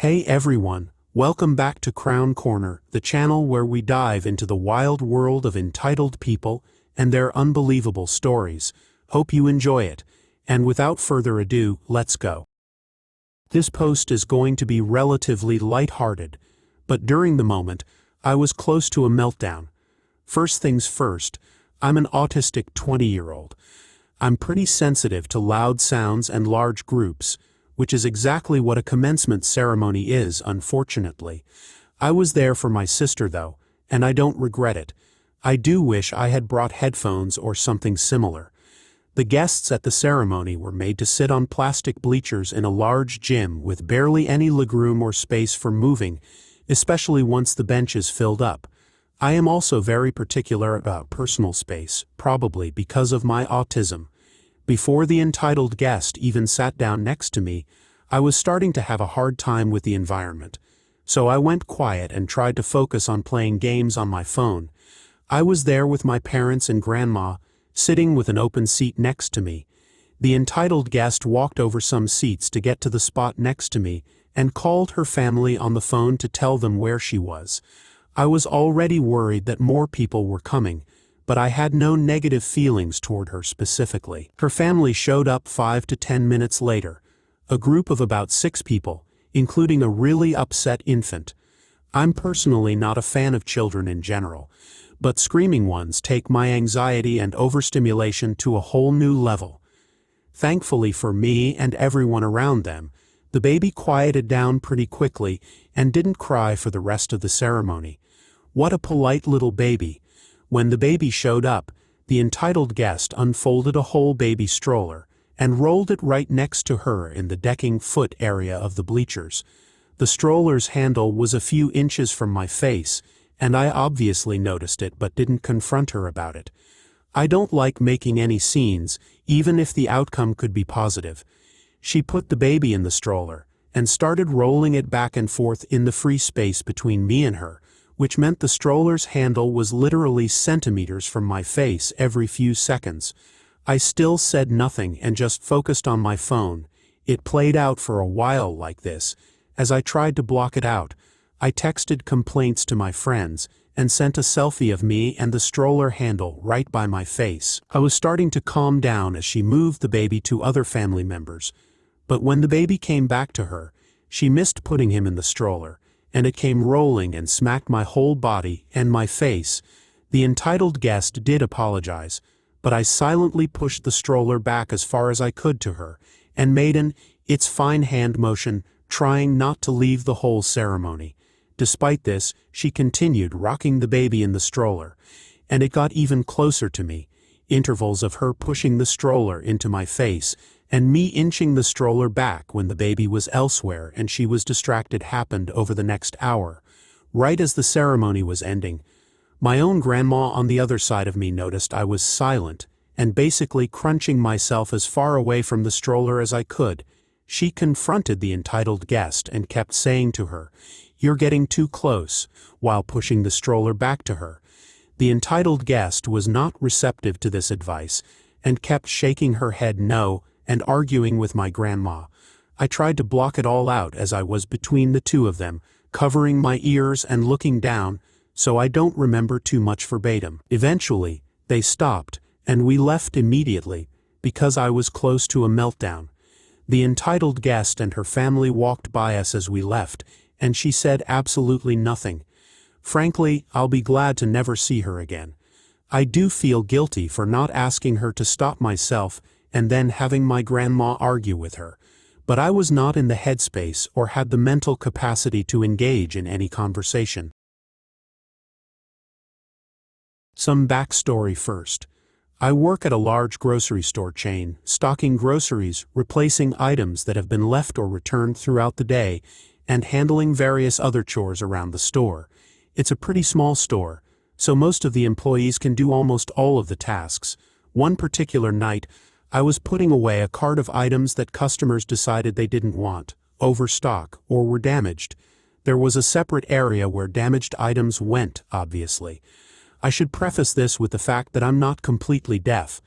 Hey everyone, welcome back to K-Korner, the channel where we dive into the wild world of entitled people and their unbelievable stories. Hope you enjoy it, and without further ado, let's go. This post is going to be relatively lighthearted, but during the moment, I was close to a meltdown. First things first, I'm an autistic 20-year-old. I'm pretty sensitive to loud sounds and large groups, which is exactly what a commencement ceremony is, unfortunately. I was there for my sister though, and I don't regret it. I do wish I had brought headphones or something similar. The guests at the ceremony were made to sit on plastic bleachers in a large gym with barely any legroom or space for moving, especially once the bench is filled up. I am also very particular about personal space, probably because of my autism. Before the entitled guest even sat down next to me, I was starting to have a hard time with the environment. So I went quiet and tried to focus on playing games on my phone. I was there with my parents and grandma, sitting with an open seat next to me. The entitled guest walked over some seats to get to the spot next to me and called her family on the phone to tell them where she was. I was already worried that more people were coming, but I had no negative feelings toward her specifically. Her family showed up 5 to 10 minutes later, a group of about 6 people, including a really upset infant. I'm personally not a fan of children in general, but screaming ones take my anxiety and overstimulation to a whole new level. Thankfully for me and everyone around them, the baby quieted down pretty quickly and didn't cry for the rest of the ceremony. What a polite little baby. When the baby showed up, the entitled guest unfolded a whole baby stroller and rolled it right next to her in the decking foot area of the bleachers. The stroller's handle was a few inches from my face, and I obviously noticed it but didn't confront her about it. I don't like making any scenes, even if the outcome could be positive. She put the baby in the stroller and started rolling it back and forth in the free space between me and her, which meant the stroller's handle was literally centimeters from my face every few seconds. I still said nothing and just focused on my phone. It played out for a while like this. As I tried to block it out, I texted complaints to my friends and sent a selfie of me and the stroller handle right by my face. I was starting to calm down as she moved the baby to other family members. But when the baby came back to her, she missed putting him in the stroller, and it came rolling and smacked my whole body and my face. The entitled guest did apologize, but I silently pushed the stroller back as far as I could to her, and made an "it's fine" hand motion, trying not to leave the whole ceremony. Despite this, she continued rocking the baby in the stroller, and it got even closer to me. Intervals of her pushing the stroller into my face, and me inching the stroller back when the baby was elsewhere and she was distracted happened over the next hour. Right as the ceremony was ending, my own grandma on the other side of me noticed I was silent and basically crunching myself as far away from the stroller as I could. She confronted the entitled guest and kept saying to her, "You're getting too close," while pushing the stroller back to her. The entitled guest was not receptive to this advice and kept shaking her head no and arguing with my grandma. I tried to block it all out as I was between the two of them, covering my ears and looking down, so I don't remember too much verbatim. Eventually, they stopped, and we left immediately, because I was close to a meltdown. The entitled guest and her family walked by us as we left, and she said absolutely nothing. Frankly, I'll be glad to never see her again. I do feel guilty for not asking her to stop myself and then having my grandma argue with her, but I was not in the headspace or had the mental capacity to engage in any conversation. Some backstory first. I work at a large grocery store chain, stocking groceries, replacing items that have been left or returned throughout the day, and handling various other chores around the store. It's a pretty small store, so most of the employees can do almost all of the tasks. One particular night, I was putting away a cart of items that customers decided they didn't want, overstock, or were damaged. There was a separate area where damaged items went, obviously. I should preface this with the fact that I'm not completely deaf.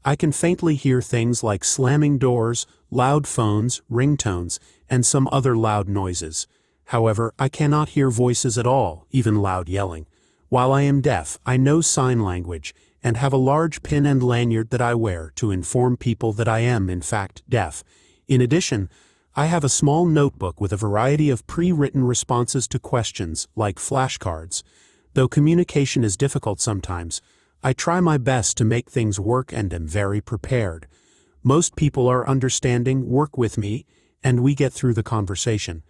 I can faintly hear things like slamming doors, loud phones, ringtones, and some other loud noises. However, I cannot hear voices at all, even loud yelling. While I am deaf, I know sign language, and have a large pin and lanyard that I wear to inform people that I am, in fact, deaf. In addition, I have a small notebook with a variety of pre-written responses to questions, like flashcards. Though communication is difficult sometimes, I try my best to make things work and am very prepared. Most people are understanding, work with me, and we get through the conversation.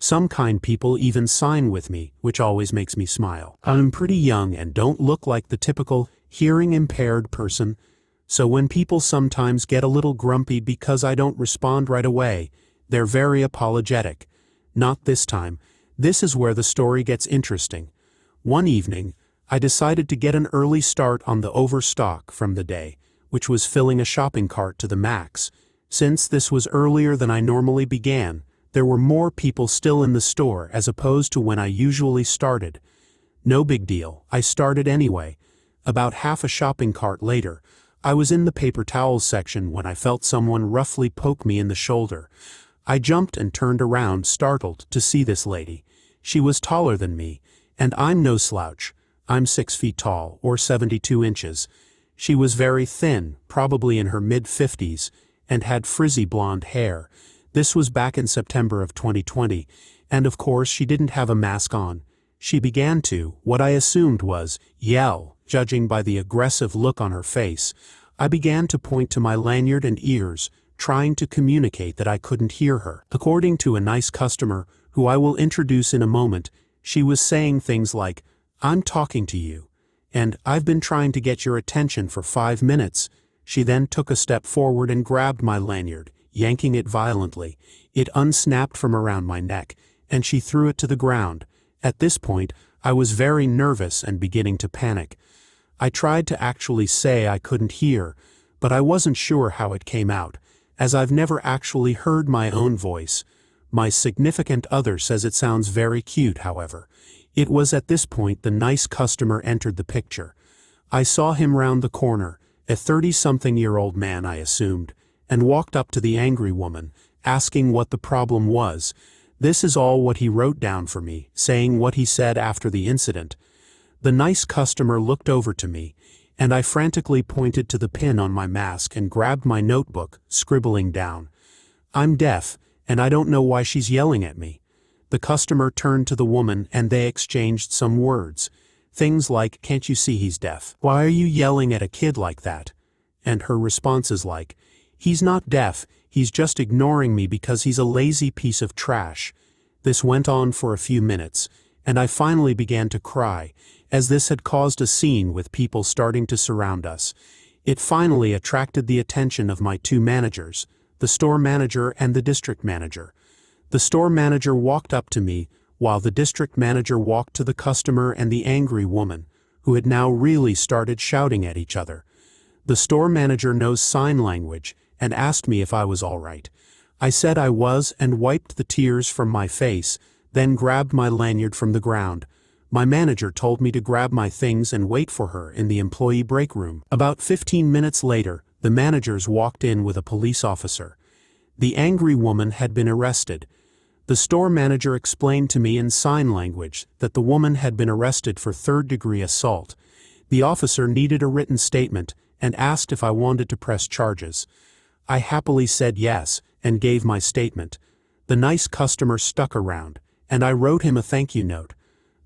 Some kind people even sign with me, which always makes me smile. I'm pretty young and don't look like the typical hearing-impaired person, so when people sometimes get a little grumpy because I don't respond right away, they're very apologetic. Not this time. This is where the story gets interesting. One evening, I decided to get an early start on the overstock from the day, which was filling a shopping cart to the max. Since this was earlier than I normally began, there were more people still in the store as opposed to when I usually started. No big deal, I started anyway. About half a shopping cart later, I was in the paper towels section when I felt someone roughly poke me in the shoulder. I jumped and turned around, startled to see this lady. She was taller than me, and I'm no slouch. I'm 6 feet tall, or 72 inches. She was very thin, probably in her mid-50s, and had frizzy blonde hair. This was back in September of 2020, and of course she didn't have a mask on. She began to, what I assumed was, yell, judging by the aggressive look on her face. I began to point to my lanyard and ears, trying to communicate that I couldn't hear her. According to a nice customer, who I will introduce in a moment, she was saying things like, "I'm talking to you," and "I've been trying to get your attention for 5 minutes." She then took a step forward and grabbed my lanyard, yanking it violently. It unsnapped from around my neck, and she threw it to the ground. At this point, I was very nervous and beginning to panic. I tried to actually say I couldn't hear, but I wasn't sure how it came out, as I've never actually heard my own voice. My significant other says it sounds very cute, however. It was at this point the nice customer entered the picture. I saw him round the corner, a 30-something-year-old man, I assumed, and walked up to the angry woman, asking what the problem was. This is all what he wrote down for me, saying what he said after the incident. The nice customer looked over to me, and I frantically pointed to the pin on my mask and grabbed my notebook, scribbling down, "I'm deaf, and I don't know why she's yelling at me." The customer turned to the woman and they exchanged some words. Things like, "Can't you see he's deaf? Why are you yelling at a kid like that?" And her responses like, "He's not deaf, he's just ignoring me because he's a lazy piece of trash." This went on for a few minutes, and I finally began to cry, as this had caused a scene with people starting to surround us. It finally attracted the attention of my 2 managers, the store manager and the district manager. The store manager walked up to me, while the district manager walked to the customer and the angry woman, who had now really started shouting at each other. The store manager knows sign language and asked me if I was all right. I said I was and wiped the tears from my face, then grabbed my lanyard from the ground. My manager told me to grab my things and wait for her in the employee break room. About 15 minutes later, the managers walked in with a police officer. The angry woman had been arrested. The store manager explained to me in sign language that the woman had been arrested for third-degree assault. The officer needed a written statement and asked if I wanted to press charges. I happily said yes and gave my statement. The nice customer stuck around, and I wrote him a thank you note.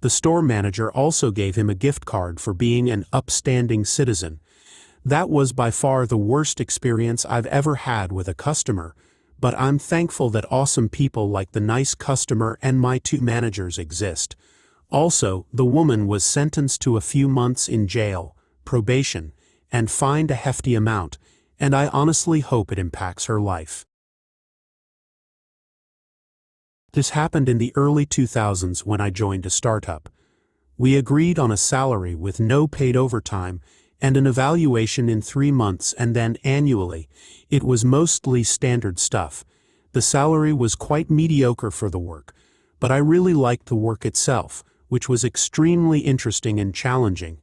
The store manager also gave him a gift card for being an upstanding citizen. That was by far the worst experience I've ever had with a customer, but I'm thankful that awesome people like the nice customer and my 2 managers exist. Also, the woman was sentenced to a few months in jail, probation, and fined a hefty amount, and I honestly hope it impacts her life. This happened in the early 2000s when I joined a startup. We agreed on a salary with no paid overtime and an evaluation in 3 months and then annually. It was mostly standard stuff. The salary was quite mediocre for the work, but I really liked the work itself, which was extremely interesting and challenging.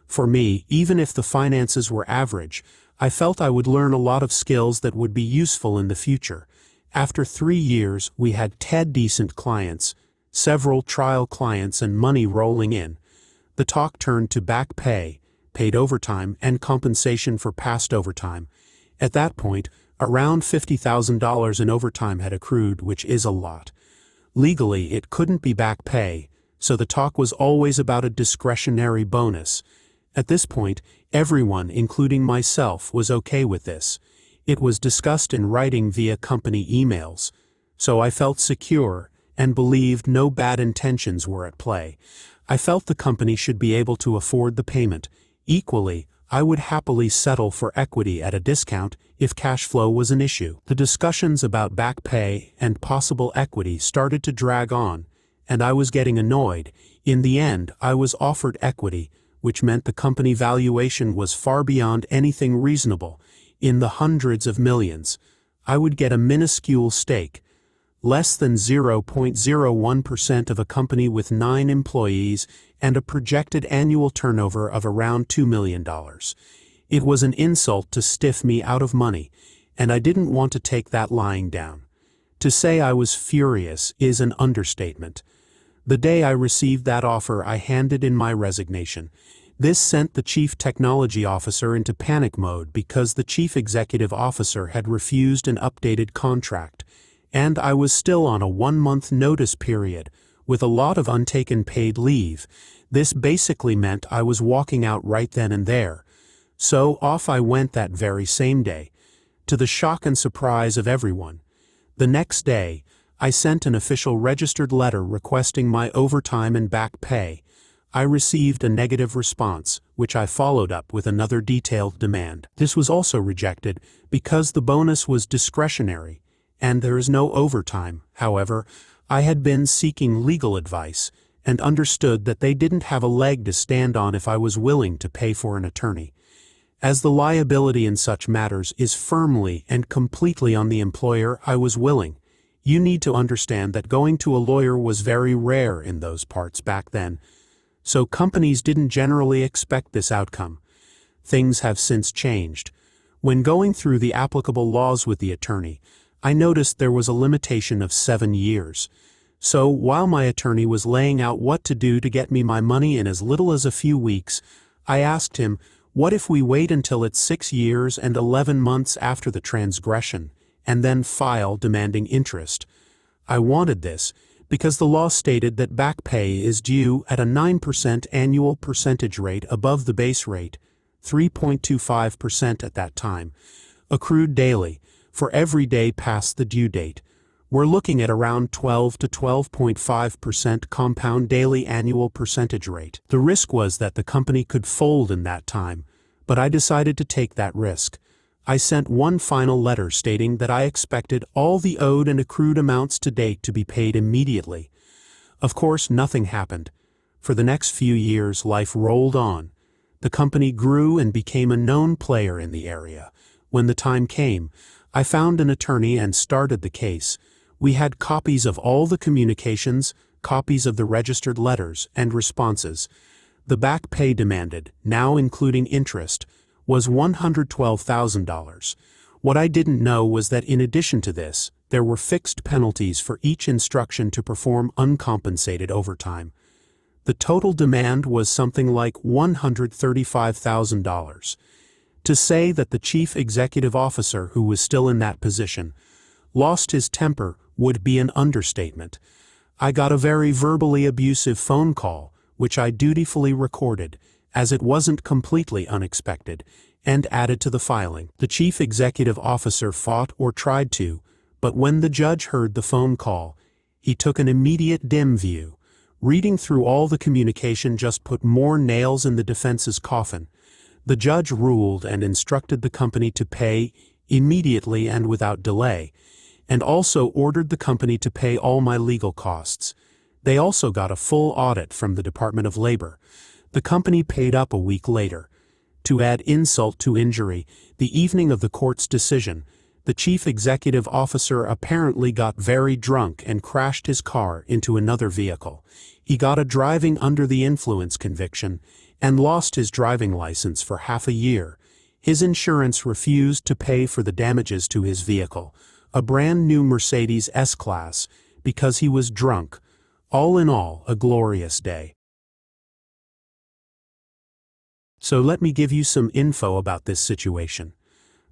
For me, even if the finances were average, I felt I would learn a lot of skills that would be useful in the future. After 3 years, we had 10 decent clients, several trial clients and money rolling in, the talk turned to back pay, paid overtime, and compensation for past overtime. At that point, around $50,000 in overtime had accrued, which is a lot. Legally, it couldn't be back pay, so the talk was always about a discretionary bonus. At this point, everyone, including myself, was okay with this. It was discussed in writing via company emails, so I felt secure and believed no bad intentions were at play. I felt the company should be able to afford the payment. Equally, I would happily settle for equity at a discount if cash flow was an issue. The discussions about back pay and possible equity started to drag on, and I was getting annoyed. In the end, I was offered equity, which meant the company valuation was far beyond anything reasonable, in the hundreds of millions. I would get a minuscule stake, less than 0.01% of a company with 9 employees and a projected annual turnover of around $2 million. It was an insult to stiff me out of money, and I didn't want to take that lying down. To say I was furious is an understatement. The day I received that offer, I handed in my resignation. This sent the chief technology officer into panic mode because the chief executive officer had refused an updated contract, and I was still on a 1-month notice period, with a lot of untaken paid leave. This basically meant I was walking out right then and there. So off I went that very same day, to the shock and surprise of everyone. The next day, I sent an official registered letter requesting my overtime and back pay. I received a negative response, which I followed up with another detailed demand. This was also rejected because the bonus was discretionary, and there is no overtime. However, I had been seeking legal advice and understood that they didn't have a leg to stand on if I was willing to pay for an attorney. As the liability in such matters is firmly and completely on the employer, I was willing. You need to understand that going to a lawyer was very rare in those parts back then, so companies didn't generally expect this outcome. Things have since changed. When going through the applicable laws with the attorney, I noticed there was a limitation of 7 years. So while my attorney was laying out what to do to get me my money in as little as a few weeks, I asked him, what if we wait until it's 6 years and 11 months after the transgression, and then file demanding interest? I wanted this because the law stated that back pay is due at a 9% annual percentage rate above the base rate, 3.25% at that time, accrued daily, for every day past the due date. We're looking at around 12 to 12.5% compound daily annual percentage rate. The risk was that the company could fold in that time, but I decided to take that risk. I sent one final letter stating that I expected all the owed and accrued amounts to date to be paid immediately. Of course, nothing happened. For the next few years, life rolled on. The company grew and became a known player in the area. When the time came, I found an attorney and started the case. We had copies of all the communications, copies of the registered letters and responses. The back pay demanded, now including interest, was $112,000. What I didn't know was that in addition to this, there were fixed penalties for each instruction to perform uncompensated overtime. The total demand was something like $135,000. To say that the chief executive officer, who was still in that position, lost his temper would be an understatement. I got a very verbally abusive phone call, which I dutifully recorded, as it wasn't completely unexpected, and added to the filing. The chief executive officer fought or tried to, but when the judge heard the phone call, he took an immediate dim view. Reading through all the communication just put more nails in the defense's coffin. The judge ruled and instructed the company to pay immediately and without delay, and also ordered the company to pay all my legal costs. They also got a full audit from the Department of Labor. The company paid up a week later. To add insult to injury, the evening of the court's decision, the chief executive officer apparently got very drunk and crashed his car into another vehicle. He got a driving under the influence conviction and lost his driving license for half a year. His insurance refused to pay for the damages to his vehicle, a brand new Mercedes S-Class, because he was drunk. All in all, a glorious day. So let me give you some info about this situation.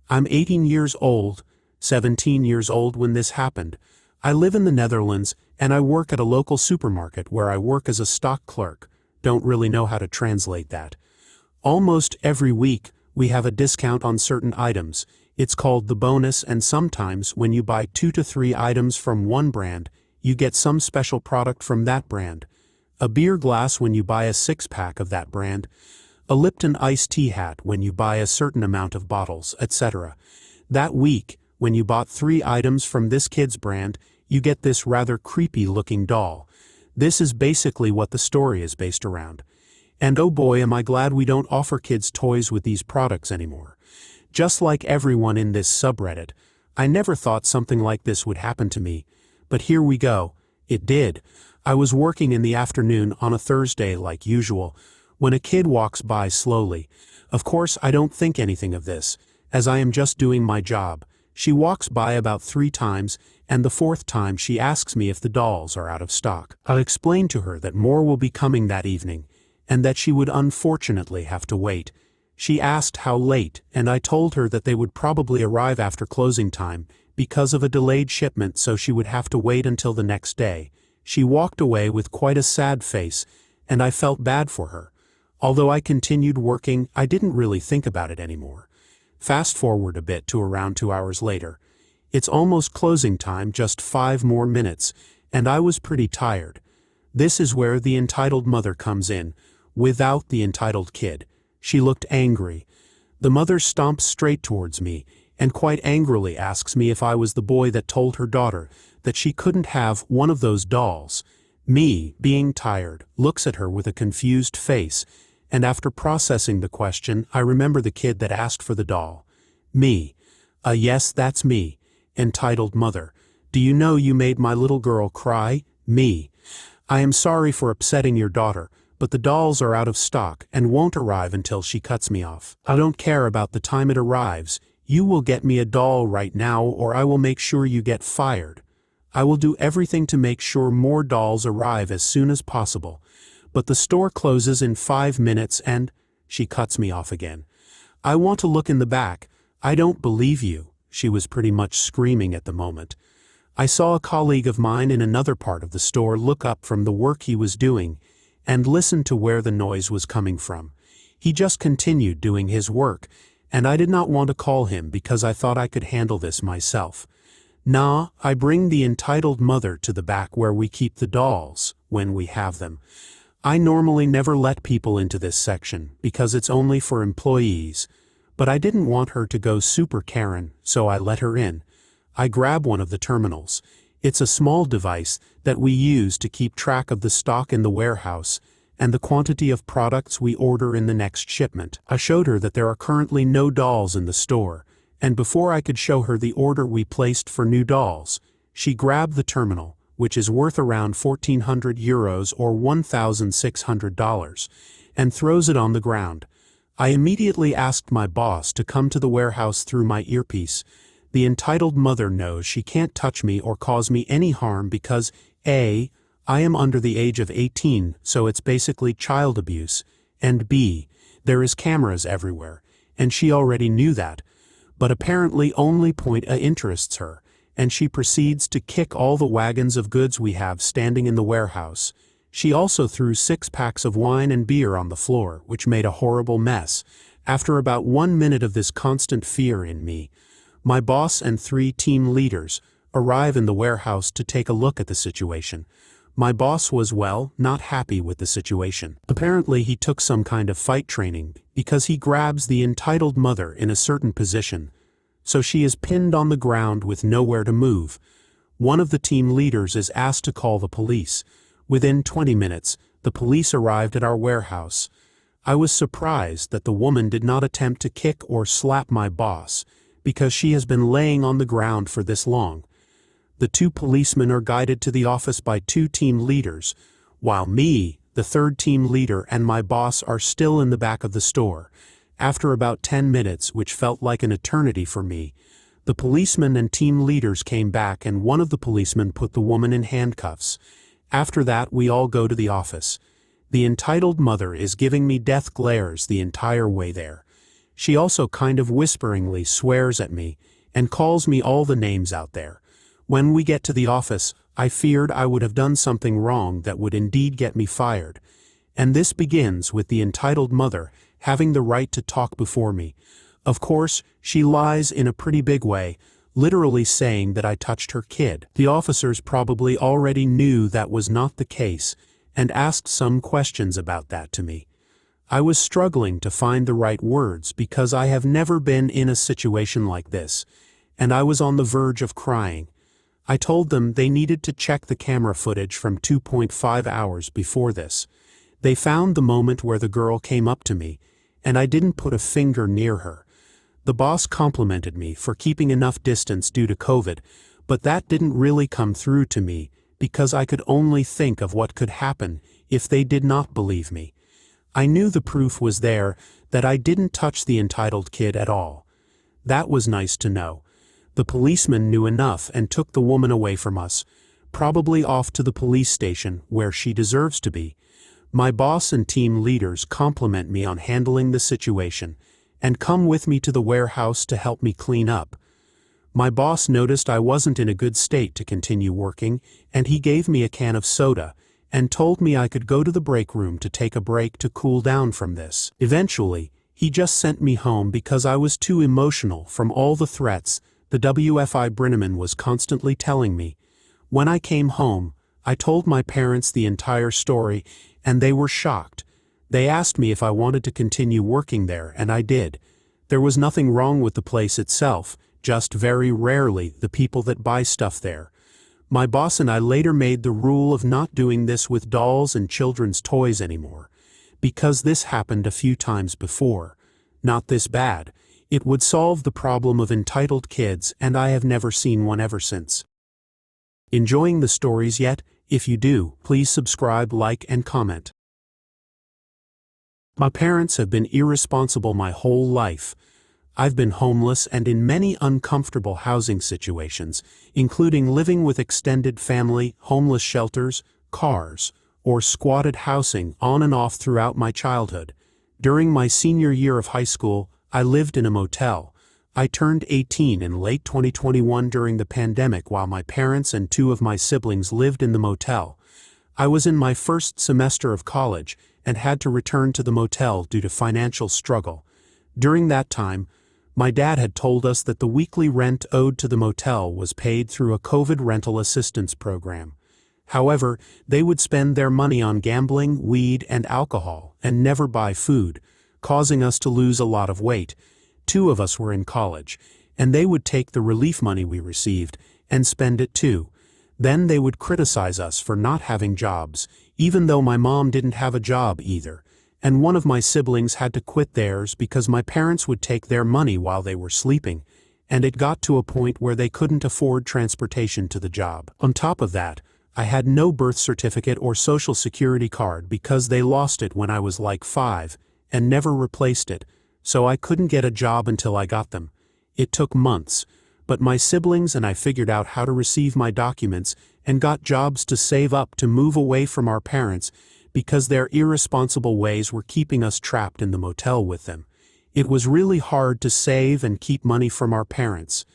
I'm 18 years old, 17 years old when this happened. I live in the Netherlands, and I work at a local supermarket where I work as a stock clerk. Don't really know how to translate that. Almost every week, we have a discount on certain items. It's called the bonus, and sometimes when you buy 2 to 3 items from one brand, you get some special product from that brand. A beer glass when you buy a 6-pack of that brand. A Lipton iced tea hat when you buy a certain amount of bottles, etc. That week, when you bought 3 items from this kid's brand, you get this rather creepy-looking doll. This is basically what the story is based around. And oh boy, am I glad we don't offer kids toys with these products anymore. Just like everyone in this subreddit, I never thought something like this would happen to me. But here we go. It did. I was working in the afternoon on a Thursday like usual, when a kid walks by slowly. Of course, I don't think anything of this, as I am just doing my job. She walks by about 3 times, and the 4th time she asks me if the dolls are out of stock. I'll explain to her that more will be coming that evening, and that she would unfortunately have to wait. She asked how late, and I told her that they would probably arrive after closing time, because of a delayed shipment, so she would have to wait until the next day. She walked away with quite a sad face, and I felt bad for her. Although I continued working, I didn't really think about it anymore. Fast forward a bit to around 2 hours later. It's almost closing time, just 5 more minutes, and I was pretty tired. This is where the entitled mother comes in, without the entitled kid. She looked angry. The mother stomps straight towards me, and quite angrily asks me if I was the boy that told her daughter that she couldn't have one of those dolls. Me, being tired, looks at her with a confused face, and after processing the question, I remember the kid that asked for the doll. Me. Yes, that's me. Entitled mother. Do you know you made my little girl cry? Me. I am sorry for upsetting your daughter, but the dolls are out of stock and won't arrive until she cuts me off. I don't care about the time it arrives. You will get me a doll right now, or I will make sure you get fired. I will do everything to make sure more dolls arrive as soon as possible. But the store closes in 5 minutes and... She cuts me off again. I want to look in the back. I don't believe you. She was pretty much screaming at the moment. I saw a colleague of mine in another part of the store look up from the work he was doing and listen to where the noise was coming from. He just continued doing his work, and I did not want to call him because I thought I could handle this myself. Nah, I bring the entitled mother to the back where we keep the dolls, when we have them. I normally never let people into this section because it's only for employees, but I didn't want her to go super Karen, so I let her in. I grab one of the terminals. It's a small device that we use to keep track of the stock in the warehouse and the quantity of products we order in the next shipment. I showed her that there are currently no dolls in the store, and before I could show her the order we placed for new dolls, she grabbed the terminal, which is worth around 1,400 euros or $1,600, and throws it on the ground. I immediately asked my boss to come to the warehouse through my earpiece. The entitled mother knows she can't touch me or cause me any harm because A, I am under the age of 18, so it's basically child abuse, and B, there is cameras everywhere, and she already knew that. But apparently only point A interests her, and she proceeds to kick all the wagons of goods we have standing in the warehouse. She also threw 6 packs of wine and beer on the floor, which made a horrible mess. After about 1 minute of this constant fear in me, my boss and 3 team leaders arrive in the warehouse to take a look at the situation. My boss was, well, not happy with the situation. Apparently he took some kind of fight training because he grabs the entitled mother in a certain position, so she is pinned on the ground with nowhere to move. One of the team leaders is asked to call the police. Within 20 minutes, the police arrived at our warehouse. I was surprised that the woman did not attempt to kick or slap my boss, because she has been laying on the ground for this long. The 2 policemen are guided to the office by 2 team leaders, while me, the 3rd team leader, and my boss are still in the back of the store. After about 10 minutes, which felt like an eternity for me, the policemen and team leaders came back, and one of the policemen put the woman in handcuffs. After that we all go to the office. The entitled mother is giving me death glares the entire way there. She also kind of whisperingly swears at me and calls me all the names out there. When we get to the office, I feared I would have done something wrong that would indeed get me fired. And this begins with the entitled mother having the right to talk before me. Of course, she lies in a pretty big way, literally saying that I touched her kid. The officers probably already knew that was not the case and asked some questions about that to me. I was struggling to find the right words because I have never been in a situation like this, and I was on the verge of crying. I told them they needed to check the camera footage from 2.5 hours before this. They found the moment where the girl came up to me, and I didn't put a finger near her. The boss complimented me for keeping enough distance due to COVID, but that didn't really come through to me because I could only think of what could happen if they did not believe me. I knew the proof was there that I didn't touch the entitled kid at all. That was nice to know. The policeman knew enough and took the woman away from us, probably off to the police station where she deserves to be. My boss and team leaders compliment me on handling the situation and come with me to the warehouse to help me clean up. My boss noticed I wasn't in a good state to continue working, and he gave me a can of soda and told me I could go to the break room to take a break to cool down from this. Eventually, he just sent me home because I was too emotional from all the threats the WFI Brenneman was constantly telling me. When I came home, I told my parents the entire story, and they were shocked. They asked me if I wanted to continue working there, and I did. There was nothing wrong with the place itself, just very rarely the people that buy stuff there. My boss and I later made the rule of not doing this with dolls and children's toys anymore, because this happened a few times before. Not this bad. It would solve the problem of entitled kids, and I have never seen one ever since. Enjoying the stories yet? If you do, please subscribe, like, and comment. My parents have been irresponsible my whole life. I've been homeless and in many uncomfortable housing situations, including living with extended family, homeless shelters, cars, or squatted housing on and off throughout my childhood. During my senior year of high school, I lived in a motel. I turned 18 in late 2021 during the pandemic while my parents and two of my siblings lived in the motel. I was in my first semester of college and had to return to the motel due to financial struggle. During that time, my dad had told us that the weekly rent owed to the motel was paid through a COVID rental assistance program. However, they would spend their money on gambling, weed, and alcohol, and never buy food, causing us to lose a lot of weight. Two of us were in college, and they would take the relief money we received and spend it too. Then they would criticize us for not having jobs, even though my mom didn't have a job either. And one of my siblings had to quit theirs because my parents would take their money while they were sleeping, and it got to a point where they couldn't afford transportation to the job. On top of that, I had no birth certificate or social security card because they lost it when I was like 5 and never replaced it, so I couldn't get a job until I got them. It took months, but my siblings and I figured out how to receive my documents and got jobs to save up to move away from our parents because their irresponsible ways were keeping us trapped in the motel with them. It was really hard to save and keep money from our parents.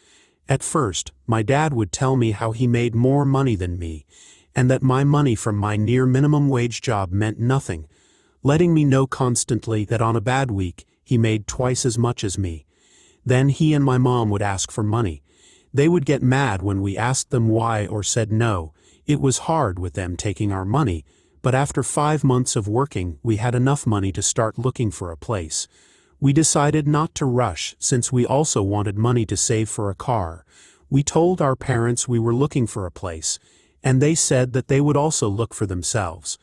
At first, my dad would tell me how he made more money than me, and that my money from my near minimum wage job meant nothing, letting me know constantly that on a bad week, he made twice as much as me. Then he and my mom would ask for money. They would get mad when we asked them why or said no. It was hard with them taking our money, but after 5 months of working, we had enough money to start looking for a place. We decided not to rush since we also wanted money to save for a car. We told our parents we were looking for a place, and they said that they would also look for themselves.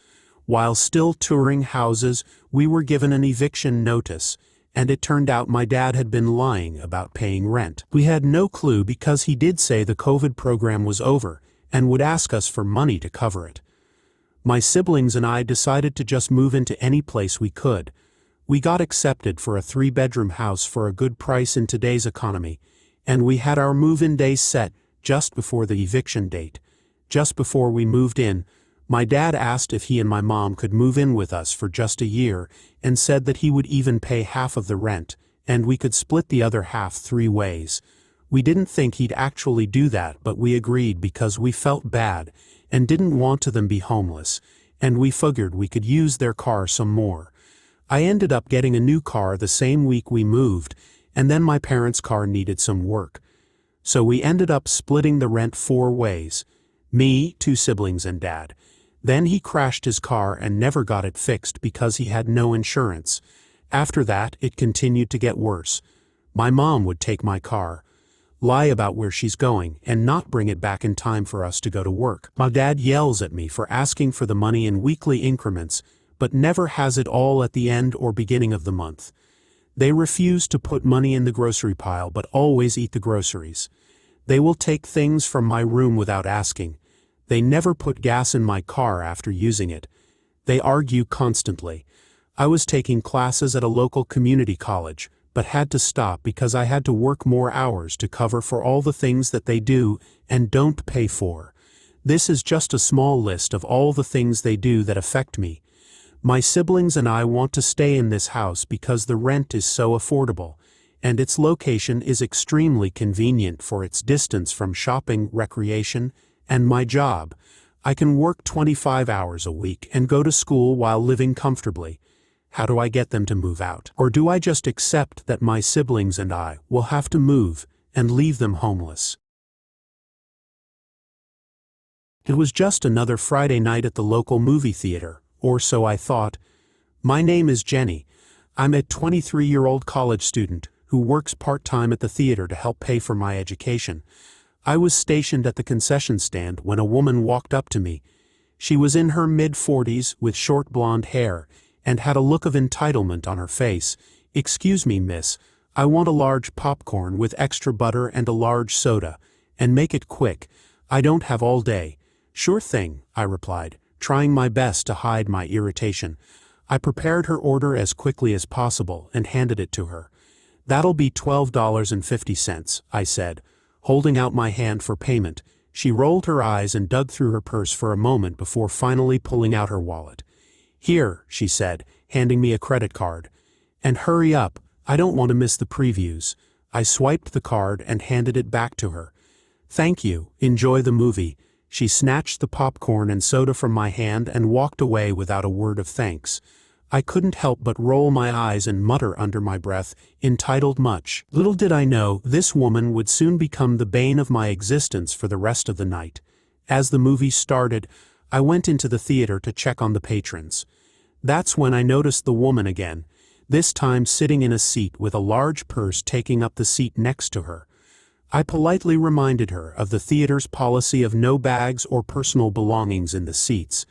While still touring houses, we were given an eviction notice, and it turned out my dad had been lying about paying rent. We had no clue because he did say the COVID program was over and would ask us for money to cover it. My siblings and I decided to just move into any place we could. We got accepted for a 3-bedroom house for a good price in today's economy, and we had our move-in day set just before the eviction date. Just before we moved in, My dad asked if he and my mom could move in with us for just a year and said that he would even pay half of the rent, and we could split the other half 3 ways. We didn't think he'd actually do that, but we agreed because we felt bad and didn't want them to be homeless, and we figured we could use their car some more. I ended up getting a new car the same week we moved, and then my parents' car needed some work. So we ended up splitting the rent 4 ways. Me, 2 siblings, and Dad. Then he crashed his car and never got it fixed because he had no insurance. After that, it continued to get worse. My mom would take my car, lie about where she's going, and not bring it back in time for us to go to work. My dad yells at me for asking for the money in weekly increments, but never has it all at the end or beginning of the month. They refuse to put money in the grocery pile but always eat the groceries. They will take things from my room without asking. They never put gas in my car after using it. They argue constantly. I was taking classes at a local community college, but had to stop because I had to work more hours to cover for all the things that they do and don't pay for. This is just a small list of all the things they do that affect me. My siblings and I want to stay in this house because the rent is so affordable, and its location is extremely convenient for its distance from shopping, recreation, and my job. I can work 25 hours a week and go to school while living comfortably. How do I get them to move out? Or do I just accept that my siblings and I will have to move and leave them homeless? It was just another Friday night at the local movie theater, or so I thought. My name is Jenny. I'm a 23-year-old college student who works part-time at the theater to help pay for my education. I was stationed at the concession stand when a woman walked up to me. She was in her mid-40s with short blonde hair and had a look of entitlement on her face. "Excuse me, miss, I want a large popcorn with extra butter and a large soda, and make it quick. I don't have all day." "Sure thing," I replied, trying my best to hide my irritation. I prepared her order as quickly as possible and handed it to her. "That'll be $12.50, I said, holding out my hand for payment. She rolled her eyes and dug through her purse for a moment before finally pulling out her wallet. "Here," she said, handing me a credit card. "And hurry up, I don't want to miss the previews." I swiped the card and handed it back to her. "Thank you, enjoy the movie." She snatched the popcorn and soda from my hand and walked away without a word of thanks. I couldn't help but roll my eyes and mutter under my breath, "Entitled much." Little did I know this woman would soon become the bane of my existence for the rest of the night. As the movie started, I went into the theater to check on the patrons. That's when I noticed the woman again, this time sitting in a seat with a large purse taking up the seat next to her. I politely reminded her of the theater's policy of no bags or personal belongings in the seats.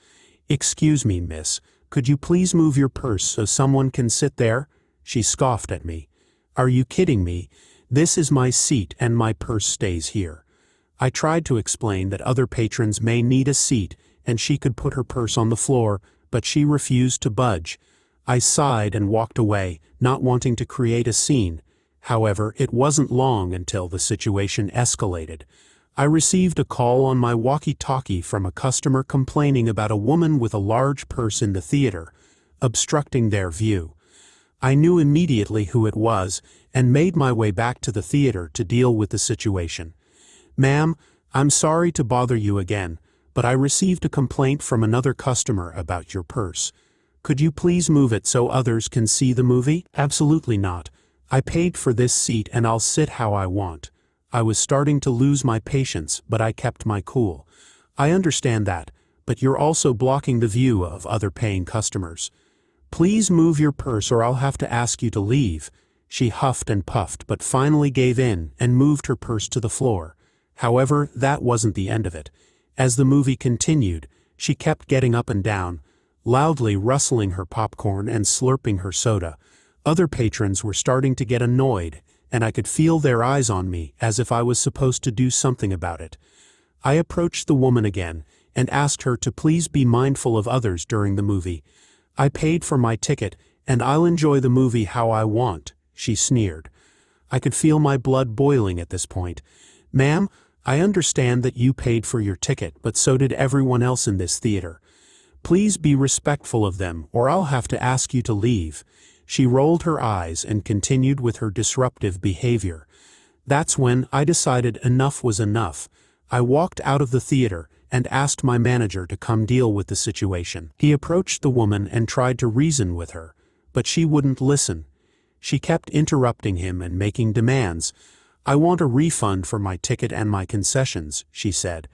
"Excuse me, miss, could you please move your purse so someone can sit there?" She scoffed at me. "Are you kidding me? This is my seat and my purse stays here." I tried to explain that other patrons may need a seat and she could put her purse on the floor, but she refused to budge. I sighed and walked away, not wanting to create a scene. However, it wasn't long until the situation escalated. I received a call on my walkie-talkie from a customer complaining about a woman with a large purse in the theater, obstructing their view. I knew immediately who it was and made my way back to the theater to deal with the situation. "Ma'am, I'm sorry to bother you again, but I received a complaint from another customer about your purse. Could you please move it so others can see the movie?" "Absolutely not. I paid for this seat and I'll sit how I want." I was starting to lose my patience, but I kept my cool. "I understand that, but you're also blocking the view of other paying customers. Please move your purse or I'll have to ask you to leave." She huffed and puffed but finally gave in and moved her purse to the floor. However, that wasn't the end of it. As the movie continued, she kept getting up and down, loudly rustling her popcorn and slurping her soda. Other patrons were starting to get annoyed, and I could feel their eyes on me as if I was supposed to do something about it. I approached the woman again and asked her to please be mindful of others during the movie. "I paid for my ticket, and I'll enjoy the movie how I want," she sneered. I could feel my blood boiling at this point. "Ma'am, I understand that you paid for your ticket, but so did everyone else in this theater. Please be respectful of them, or I'll have to ask you to leave." She rolled her eyes and continued with her disruptive behavior. That's when I decided enough was enough. I walked out of the theater and asked my manager to come deal with the situation. He approached the woman and tried to reason with her, but she wouldn't listen. She kept interrupting him and making demands. "I want a refund for my ticket and my concessions," she said.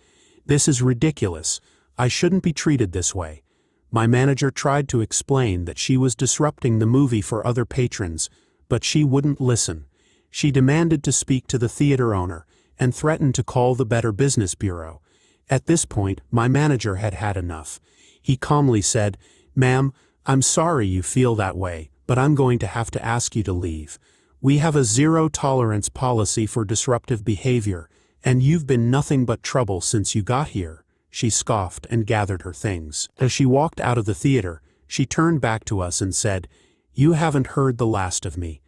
"This is ridiculous. I shouldn't be treated this way." My manager tried to explain that she was disrupting the movie for other patrons, but she wouldn't listen. She demanded to speak to the theater owner and threatened to call the Better Business Bureau. At this point, my manager had had enough. He calmly said, "Ma'am, I'm sorry you feel that way, but I'm going to have to ask you to leave. We have a zero-tolerance policy for disruptive behavior, and you've been nothing but trouble since you got here." She scoffed and gathered her things. As she walked out of the theater, she turned back to us and said, "You haven't heard the last of me.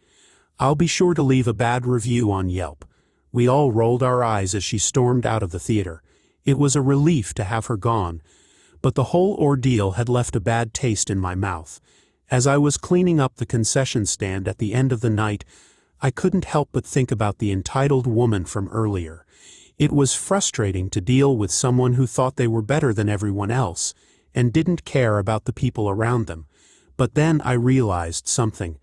I'll be sure to leave a bad review on Yelp." We all rolled our eyes as she stormed out of the theater. It was a relief to have her gone, but the whole ordeal had left a bad taste in my mouth. As I was cleaning up the concession stand at the end of the night, I couldn't help but think about the entitled woman from earlier. It was frustrating to deal with someone who thought they were better than everyone else, and didn't care about the people around them. But then I realized something.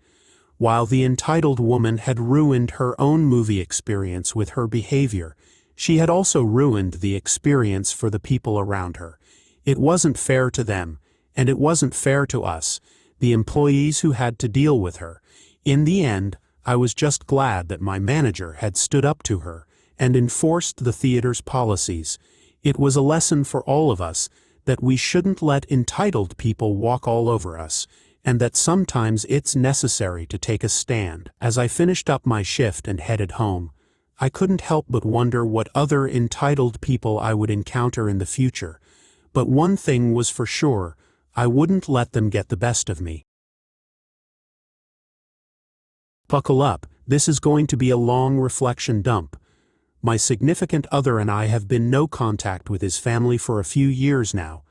While the entitled woman had ruined her own movie experience with her behavior, she had also ruined the experience for the people around her. It wasn't fair to them, and it wasn't fair to us, the employees who had to deal with her. In the end, I was just glad that my manager had stood up to her and enforced the theater's policies. It was a lesson for all of us that we shouldn't let entitled people walk all over us, and that sometimes it's necessary to take a stand. As I finished up my shift and headed home, I couldn't help but wonder what other entitled people I would encounter in the future. But one thing was for sure, I wouldn't let them get the best of me. Buckle up, this is going to be a long reflection dump. My significant other and I have been no contact with his family for a few years now,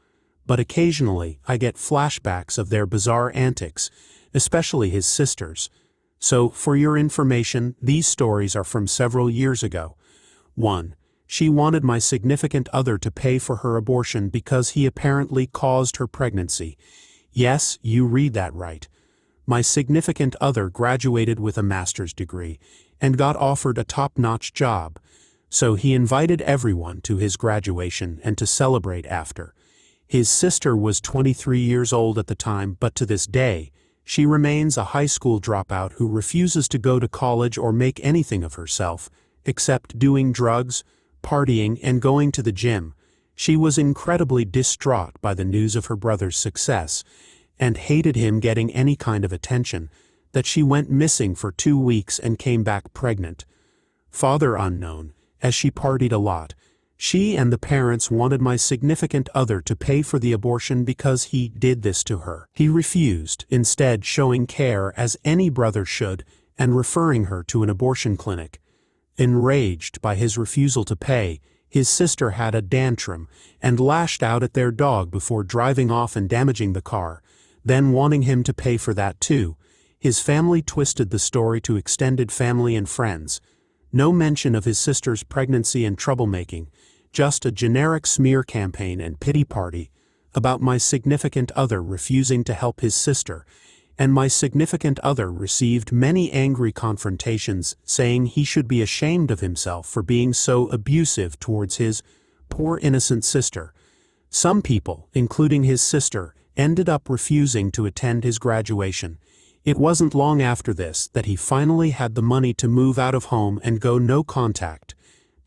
but occasionally I get flashbacks of their bizarre antics, especially his sisters. So, for your information, these stories are from several years ago. 1. She wanted my significant other to pay for her abortion because he apparently caused her pregnancy. Yes, you read that right. My significant other graduated with a master's degree and got offered a top-notch job, so he invited everyone to his graduation and to celebrate after. His sister was 23 years old at the time, but to this day, she remains a high school dropout who refuses to go to college or make anything of herself, except doing drugs, partying, and going to the gym. She was incredibly distraught by the news of her brother's success, and hated him getting any kind of attention, that she went missing for 2 weeks and came back pregnant. Father unknown, as she partied a lot. She and the parents wanted my significant other to pay for the abortion because he did this to her. He refused, instead showing care as any brother should and referring her to an abortion clinic. Enraged by his refusal to pay, his sister had a tantrum and lashed out at their dog before driving off and damaging the car, then wanting him to pay for that too. His family twisted the story to extended family and friends. No mention of his sister's pregnancy and troublemaking, just a generic smear campaign and pity party about my significant other refusing to help his sister, and my significant other received many angry confrontations saying he should be ashamed of himself for being so abusive towards his poor innocent sister. Some people, including his sister, ended up refusing to attend his graduation. It wasn't long after this that he finally had the money to move out of home and go no contact.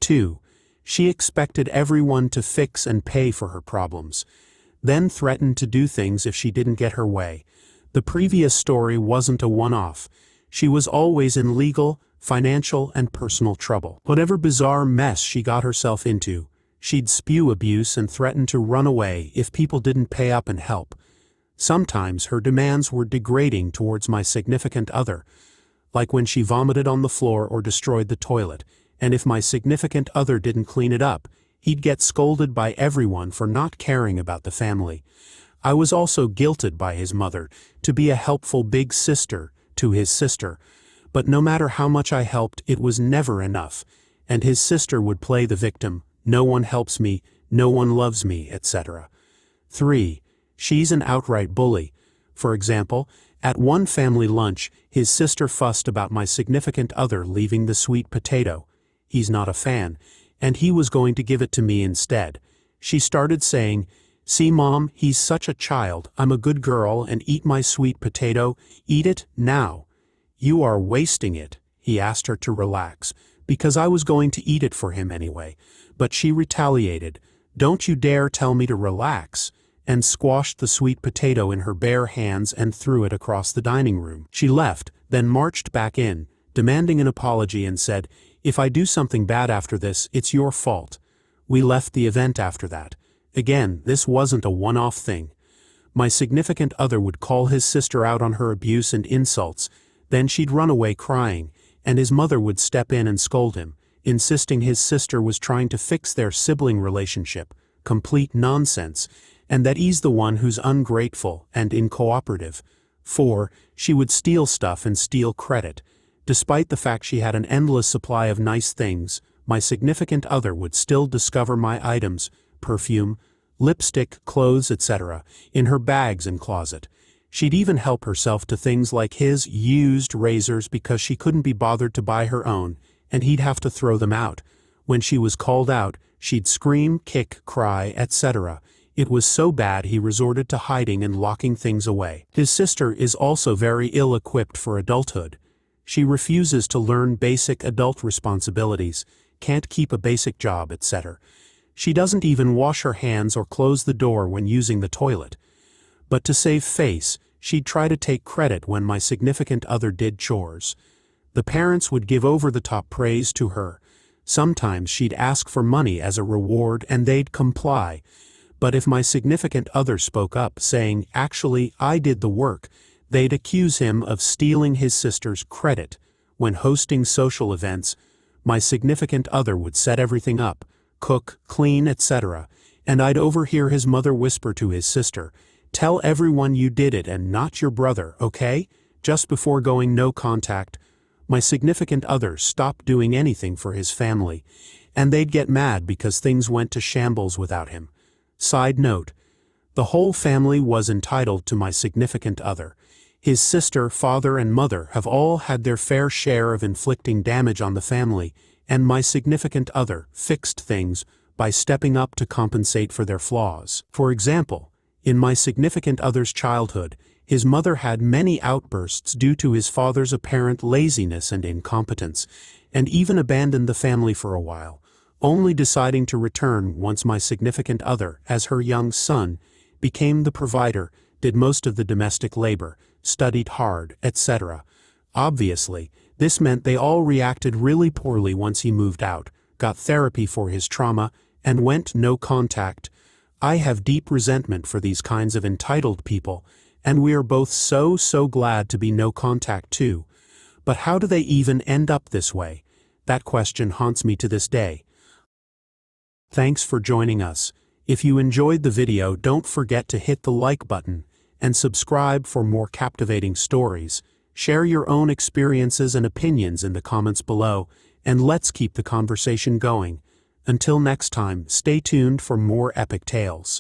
2. She expected everyone to fix and pay for her problems, then threatened to do things if she didn't get her way. The previous story wasn't a one-off. She was always in legal, financial, and personal trouble. Whatever bizarre mess she got herself into, she'd spew abuse and threaten to run away if people didn't pay up and help. Sometimes her demands were degrading towards my significant other, like when she vomited on the floor or destroyed the toilet, and if my significant other didn't clean it up, he'd get scolded by everyone for not caring about the family. I was also guilted by his mother to be a helpful big sister to his sister, but no matter how much I helped, it was never enough, and his sister would play the victim, no one helps me, no one loves me, etc. 3. She's an outright bully. For example, at one family lunch, his sister fussed about my significant other leaving the sweet potato. He's not a fan, and he was going to give it to me instead. She started saying, "See, Mom, he's such a child. I'm a good girl and eat my sweet potato. Eat it now." "You are wasting it," he asked her to relax, because I was going to eat it for him anyway. But she retaliated, "Don't you dare tell me to relax," and squashed the sweet potato in her bare hands and threw it across the dining room. She left, then marched back in, demanding an apology and said, "If I do something bad after this, it's your fault." We left the event after that. Again, this wasn't a one-off thing. My significant other would call his sister out on her abuse and insults, then she'd run away crying, and his mother would step in and scold him, insisting his sister was trying to fix their sibling relationship, complete nonsense, and that he's the one who's ungrateful and incooperative. 4. She would steal stuff and steal credit. Despite the fact she had an endless supply of nice things, my significant other would still discover my items, perfume, lipstick, clothes, etc., in her bags and closet. She'd even help herself to things like his used razors because she couldn't be bothered to buy her own, and he'd have to throw them out. When she was called out, she'd scream, kick, cry, etc. It was so bad he resorted to hiding and locking things away. His sister is also very ill-equipped for adulthood. She refuses to learn basic adult responsibilities, can't keep a basic job, etc. She doesn't even wash her hands or close the door when using the toilet. But to save face, she'd try to take credit when my significant other did chores. The parents would give over-the-top praise to her. Sometimes she'd ask for money as a reward and they'd comply. But if my significant other spoke up, saying, "Actually, I did the work," they'd accuse him of stealing his sister's credit. When hosting social events, my significant other would set everything up, cook, clean, etc., and I'd overhear his mother whisper to his sister, "Tell everyone you did it and not your brother, okay?" Just before going no contact, my significant other stopped doing anything for his family, and they'd get mad because things went to shambles without him. Side note, the whole family was entitled to my significant other. His sister, father, and mother have all had their fair share of inflicting damage on the family, and my significant other fixed things by stepping up to compensate for their flaws. For example, in my significant other's childhood, his mother had many outbursts due to his father's apparent laziness and incompetence, and even abandoned the family for a while, only deciding to return once my significant other, as her young son, became the provider, did most of the domestic labor, studied hard, etc. Obviously, this meant they all reacted really poorly once he moved out, got therapy for his trauma, and went no contact. I have deep resentment for these kinds of entitled people, and we are both so glad to be no contact too. But how do they even end up this way? That question haunts me to this day. Thanks for joining us. If you enjoyed the video, don't forget to hit the like button and subscribe for more captivating stories. Share your own experiences and opinions in the comments below, and let's keep the conversation going. Until next time, stay tuned for more epic tales.